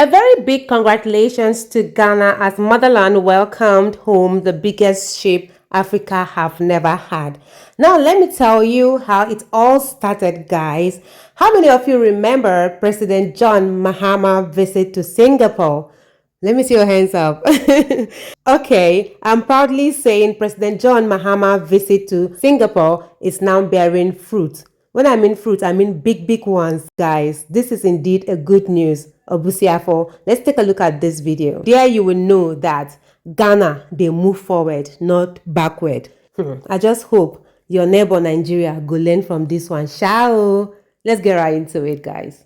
A very big congratulations to Ghana as Motherland welcomed home the biggest ship Africa have never had. Now let me tell you how it all started, guys. How many of you remember President John Mahama's visit to Singapore? Let me see your hands up. Okay, I'm proudly saying President John Mahama's visit to Singapore is now bearing fruit. When I mean fruit, I mean big, big ones, guys. This is indeed a good news. Obusiafo, let's take a look at this video. There you will know that Ghana, they move forward, not backward. I just hope your neighbor Nigeria go learn from this one. Ciao. Let's get right into it, guys.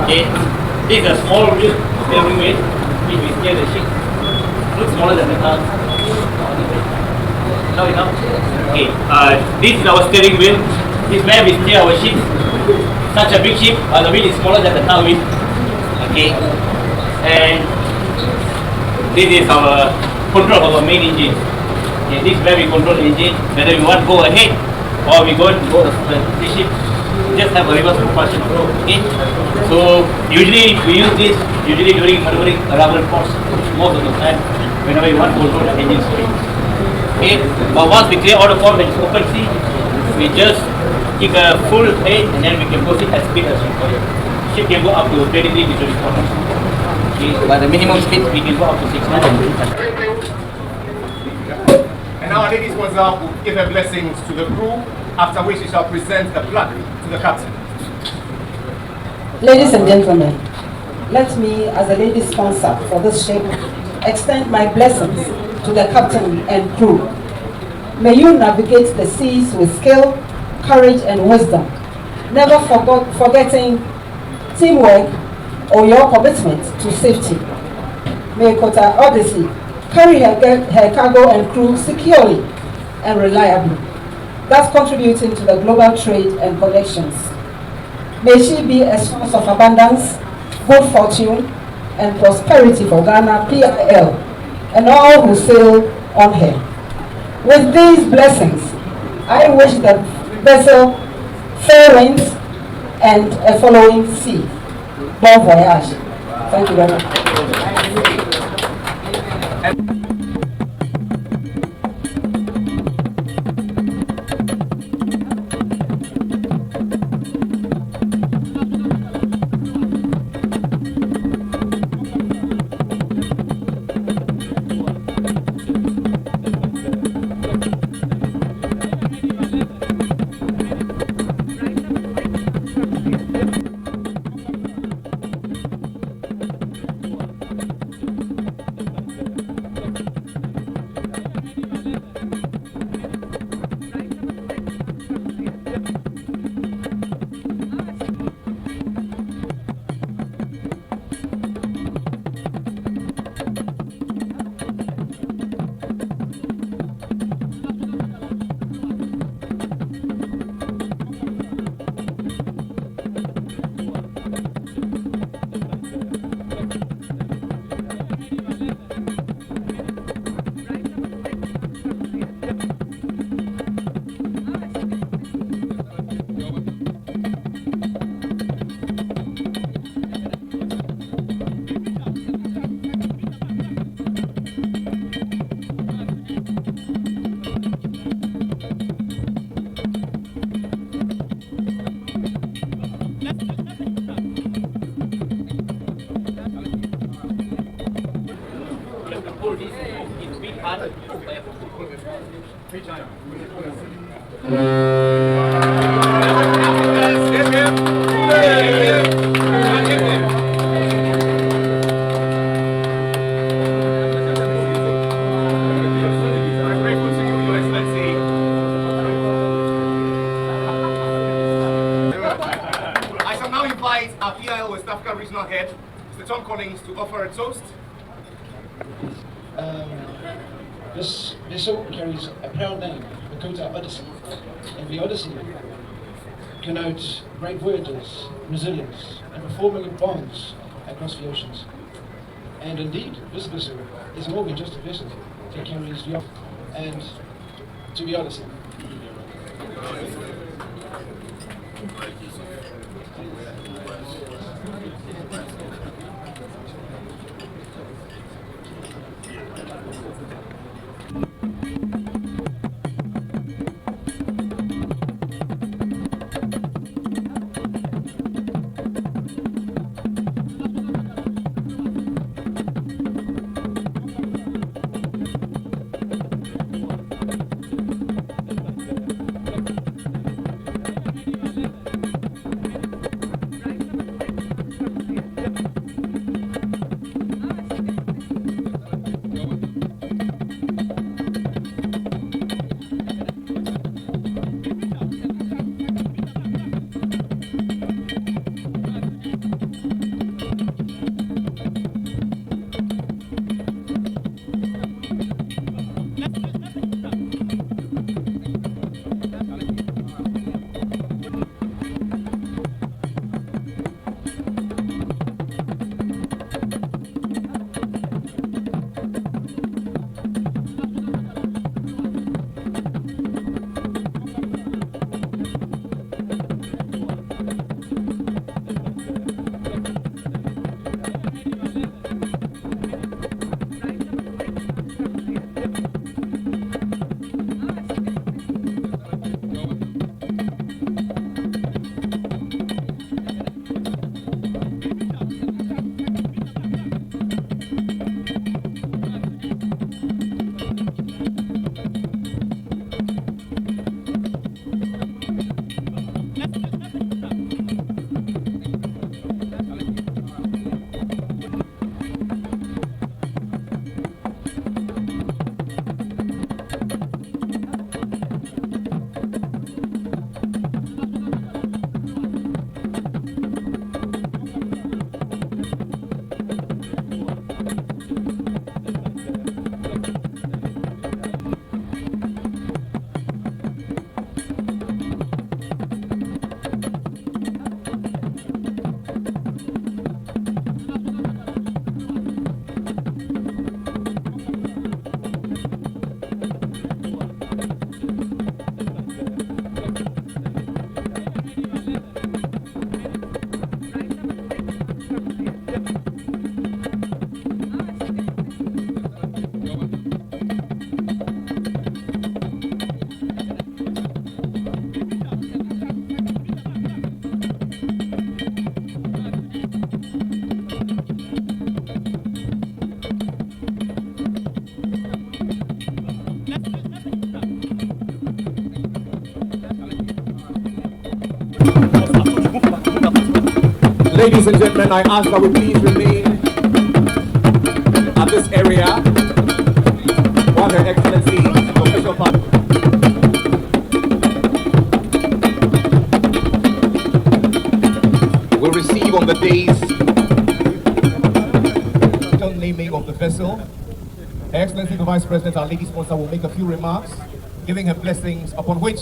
Okay, this is a small wheel steering wheel which we steer the ship. Looks smaller than the car. Now enough. Okay, this is our steering wheel. This is where we steer our ship. Such a big ship, the wheel is smaller than the car wheel. Okay, and this is our control of our main engine. Okay, this is where we control the engine, whether we want to go ahead or we go the ship. Just have a reverse propulsion. Okay, so usually we use this during maneuvering around ports most of the time whenever you want to control the engine speed. Okay, but once we clear all the ports and it's open sea, we just keep a full head and then we can proceed as speed as required. Ship can go up to 23 to 24 knots. Okay, but the minimum speed we can go up to 6 knots. And now Ladies Wazar will give her blessings to the crew, after which she shall present the plaque to the captain. Ladies and gentlemen, let me, as a lady sponsor for this ship, extend my blessings to the captain and crew. May you navigate the seas with skill, courage, and wisdom, never forgetting teamwork or your commitment to safety. May Kota Odyssey carry her cargo and crew securely and reliably, thus contributing to the global trade and connections. May she be a source of abundance, good fortune, and prosperity for Ghana, PIL, and all who sail on her. With these blessings, I wish the vessel fair winds, and a following sea. Bon voyage. Thank you very much. Our PIL West Africa Regional Head, Mr. Tom Collins, to offer a toast. This vessel carries a proud name, the Kota Odyssey, and the Odyssey connotes great voyages, resilience, and performing of bonds across the oceans. And indeed, this vessel is more than just a vessel. It carries the and to the Odyssey. Ladies and gentlemen, I ask that we please remain at this area while Her Excellency, the official part. Will receive on the day's naming of the vessel. Her Excellency the Vice President, our lady sponsor, will make a few remarks, giving her blessings, upon which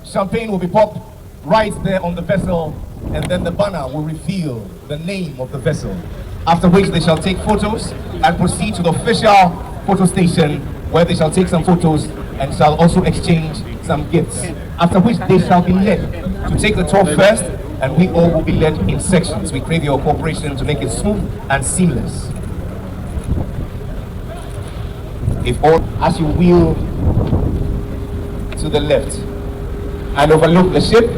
champagne will be popped right there on the vessel, and then the banner will reveal the name of the vessel. After which they shall take photos and proceed to the official photo station, where they shall take some photos and shall also exchange some gifts. After which they shall be led to take the tour first, and we all will be led in sections. We crave your cooperation to make it smooth and seamless. If all, as you wheel to the left and overlook the ship,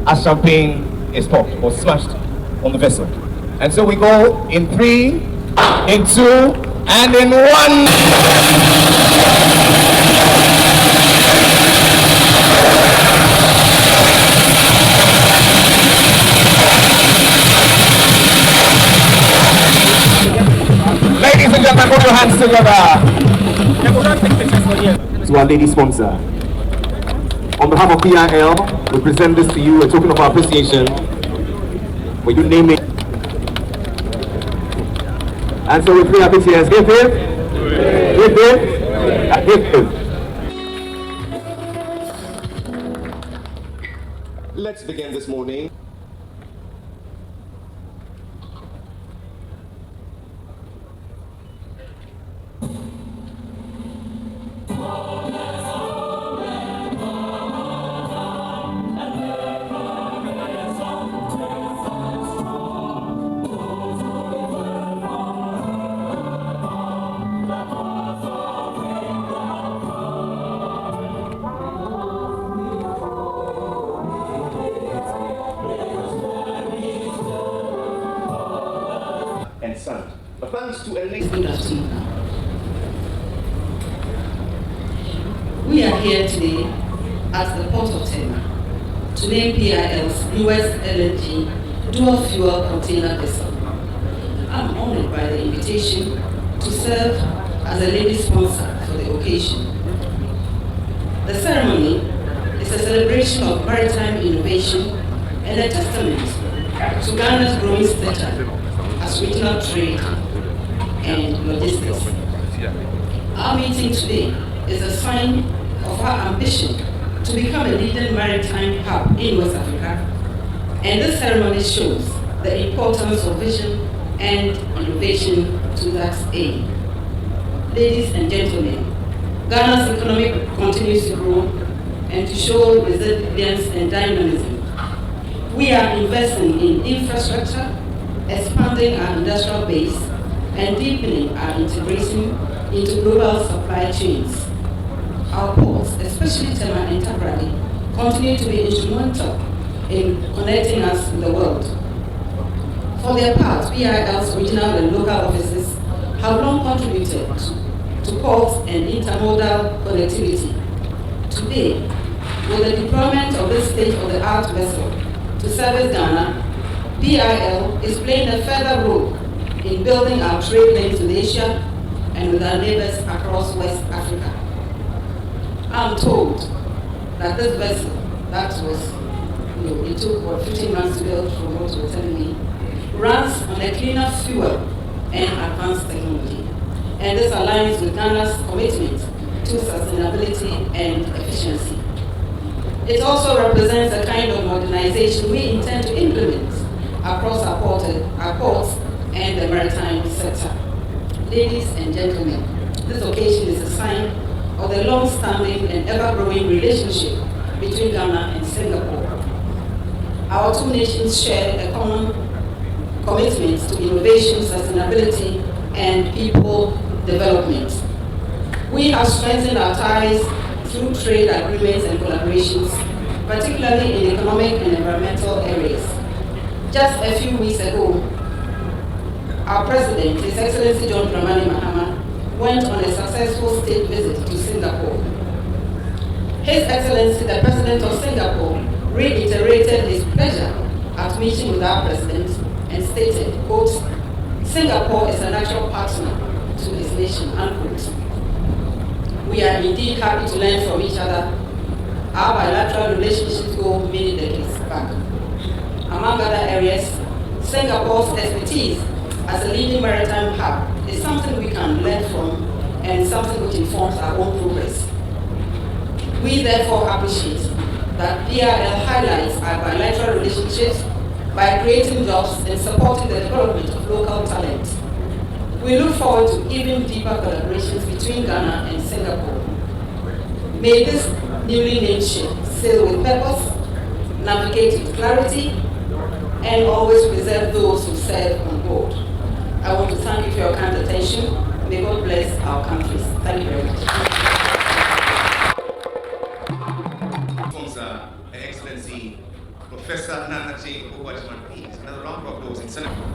as champagne is popped or smashed on the vessel. And so we go in 3, in 2, and in 1. Ladies and gentlemen, put your hands together. To our lady sponsor. On behalf of PIL, we present this to you, a token of our appreciation. Will you name it? And so with 3 happy tears, give him, give him, and give him. Let's begin this morning. And son. But thanks to a lady. Good afternoon. We are here today at the Port of Tema to name PIL's newest LNG dual fuel container vessel. I'm honored by the invitation to serve as a lady sponsor for the occasion. The ceremony is a celebration of maritime innovation and a testament to Ghana's growing stature as regional trade and logistics. Our meeting today is a sign of our ambition to become a leading maritime hub in West Africa, and this ceremony shows the importance of vision and innovation to that aim. Ladies and gentlemen, Ghana's economy continues to grow and to show resilience and dynamism. We are investing in infrastructure, expanding our industrial base, and deepening our integration into global supply chains. Our ports, especially Tema and Takoradi, continue to be instrumental in connecting us with the world. For their part, PIL's regional and local offices have long contributed to ports and intermodal connectivity. Today, with the deployment of this state-of-the-art vessel to service Ghana, PIL is playing a further role in building our trade links with Asia and with our neighbors across West Africa. I'm told that this vessel, that was, it took 15 months to build from what you were telling me, runs on a cleaner fuel and advanced technology. And this aligns with Ghana's commitment to sustainability and efficiency. It also represents a kind of modernization we intend to implement across our ports and the maritime sector. Ladies and gentlemen, this occasion is a sign of the long-standing and ever-growing relationship between Ghana and Singapore. Our two nations share a common commitment to innovation, sustainability, and people development. We have strengthened our ties through trade agreements and collaborations, particularly in economic and environmental areas. Just a few weeks ago, our President, His Excellency John Dramani Mahama, went on a successful state visit to Singapore. His Excellency, the President of Singapore, reiterated his pleasure at meeting with our President and stated, quote, Singapore is a natural partner to his nation, unquote. We are indeed happy to learn from each other. Our bilateral relationships go many decades back. Among other areas, Singapore's expertise as a leading maritime hub is something we can learn from and something which informs our own progress. We therefore appreciate that PRL highlights our bilateral relationships by creating jobs and supporting the development of local talent. We look forward to even deeper collaborations between Ghana and Singapore. May this newly named ship sail with purpose, navigate with clarity, and always preserve those who serve on board. I want to thank you for your kind attention. May God bless our countries. Thank you very much. Her Excellency Professor Nanache Obajman. Another round of applause in Senegal.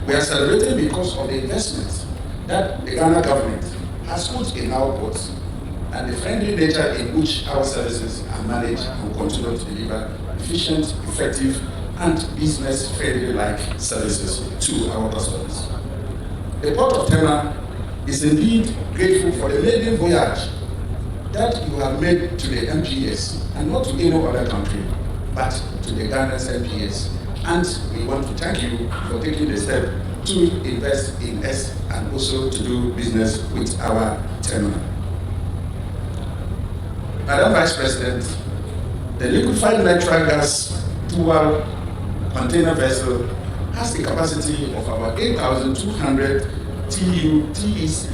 We are celebrating because of the investment that the Ghana government has put in our ports and the friendly nature in which our services are managed and continue to deliver efficient, effective, and business-friendly like services to our customers. The Port of Tema is indeed grateful for the maiden voyage that you have made to the MPS, and not to any other country, but to the Ghana's MPS. And we want to thank you for taking the step to invest in us and also to do business with our terminal. Madam Vice President, the liquefied natural gas dual container vessel has the capacity of about 8,200 TEUs,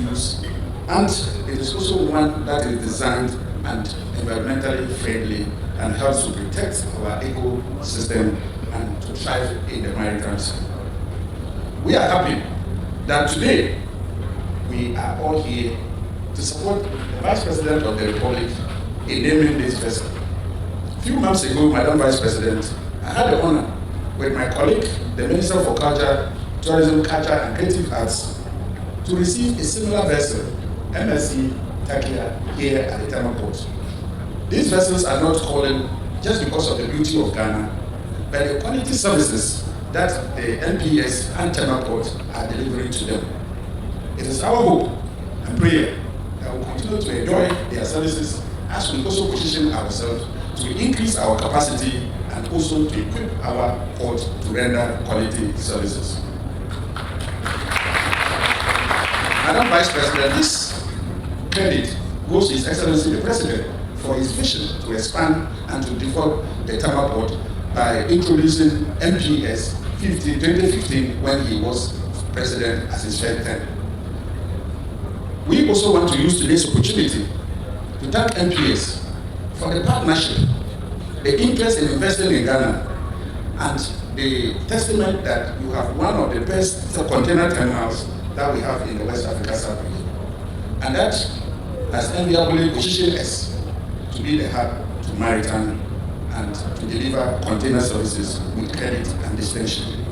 and it is also one that is designed and environmentally friendly and helps to protect our ecosystem and to thrive in the maritime sector. We are happy that today we are all here to support the Vice President of the Republic in naming this vessel. A few months ago, Madam Vice President, I had the honor with my colleague, the Minister for Culture, Tourism, Culture and Creative Arts, to receive a similar vessel, MSC Takia, here at the Tema Port. These vessels are not calling just because of the beauty of Ghana, but the quality services that the NPS and Tema Port are delivering to them. It is our hope and prayer that we will continue to enjoy their services as we also position ourselves to increase our capacity and also to equip our port to render quality services. Madam Vice President, this credit goes to His Excellency the President for his vision to expand and to develop the Tema Port by introducing MPS 2015 when he was President as his first term. We also want to use today's opportunity to thank MPS for the partnership, the interest in investing in Ghana, and the testament that you have one of the best container terminals that we have in the West Africa sub-region. And that has enviably positioned us to be the hub to maritime and to deliver container services with credit and distinction.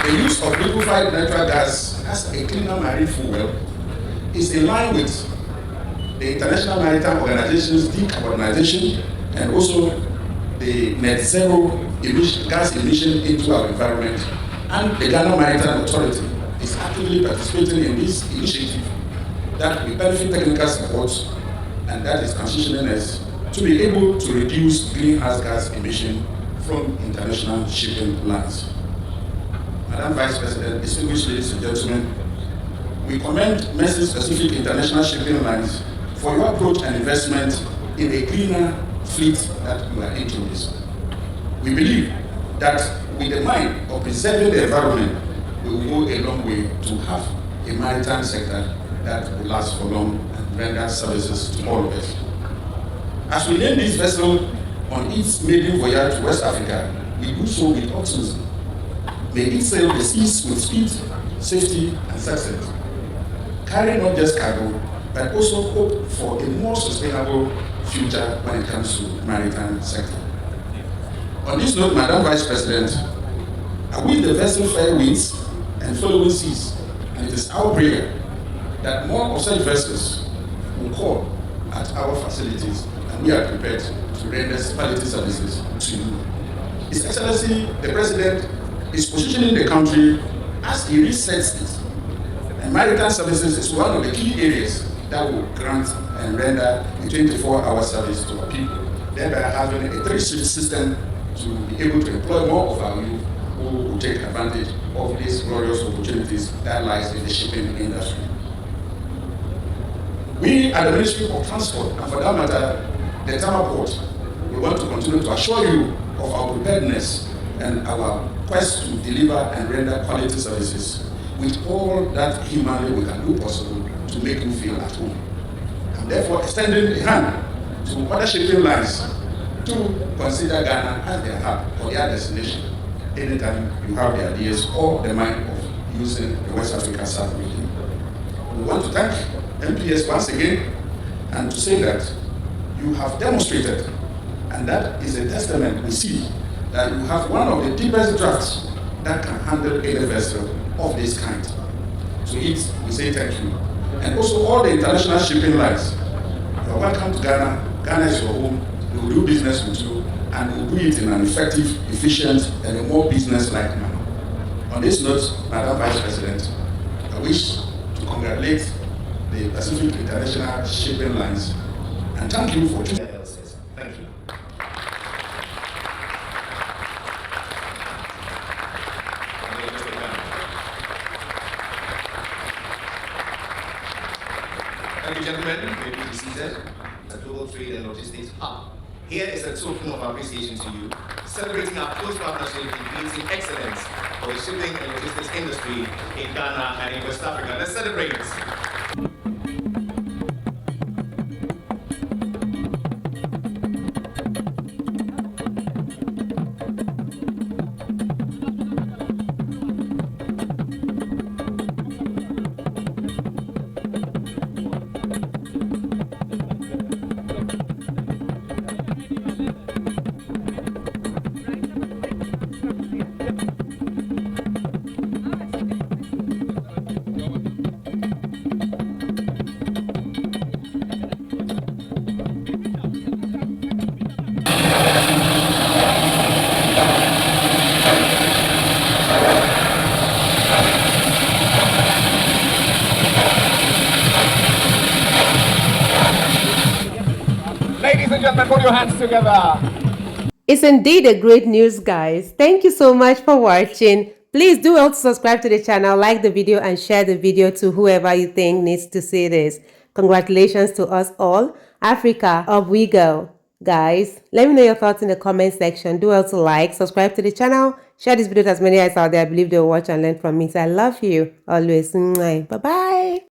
The use of liquefied natural gas as a cleaner marine fuel is in line with the International Maritime Organization's decarbonization and also the net zero gas emission into our environment, and the Ghana Maritime Authority is actively participating in this initiative that will benefit technical support and that is transitioning us to be able to reduce greenhouse gas emission from international shipping lines. Madam Vice President, distinguished ladies and gentlemen, we commend Mercy-specific international shipping lines for your approach and investment in a cleaner fleet that you are introducing. We believe that with the mind of preserving the environment, we will go a long way to have a maritime sector that will last for long and render services to all of us. As we name this vessel on its maiden voyage to West Africa, we do so with optimism. May it sail the seas with speed, safety, and success, carrying not just cargo, but also hope for a more sustainable future when it comes to the maritime sector. On this note, Madam Vice President, I wish the vessel fair winds and following seas, and it is our prayer that more of such vessels will call at our facilities, and we are prepared to render quality services to you. His Excellency, the President, is positioning the country as he resets it. And maritime services is one of the key areas that will grant and render a 24-hour service to our people, thereby having a 3-shift system to be able to employ more of our youth who will take advantage of these glorious opportunities that lies in the shipping industry. We at the Ministry of Transport, and for that matter, the Tama Port, we want to continue to assure you of our preparedness and our quest to deliver and render quality services with all that humanly we can do possible to make you feel at home. I'm therefore extending a hand to other shipping lines to consider Ghana as their hub or their destination anytime you have the ideas or the mind of using the West Africa South region. We want to thank MPS once again and to say that you have demonstrated, and that is a testament we see, that you have one of the deepest drafts that can handle any vessel of this kind. To it, we say thank you. And also all the international shipping lines, you are welcome to Ghana. Ghana is your home. We will do business with you, and we will do it in an effective, efficient, and a more business-like manner. On this note, Madam Vice President, I wish to congratulate the Pacific International Shipping Lines and thank you for choosing. Thank you. Thank you, gentlemen. May you be seated. The Global Trade and Logistics Hub. Here is a token of appreciation to you, celebrating our close partnership in creating excellence for the shipping and logistics industry in Ghana and in West Africa. Let's celebrate. Ladies and gentlemen, put your hands together. It's indeed a great news, guys. Thank you so much for watching. Please do also subscribe to the channel, like the video, and share the video to whoever you think needs to see this. Congratulations to us all. Africa, up we go. Guys, let me know your thoughts in the comment section. Do also like, subscribe to the channel, share this video to as many eyes out there. I believe they'll watch and learn from me. So I love you always. Bye-bye.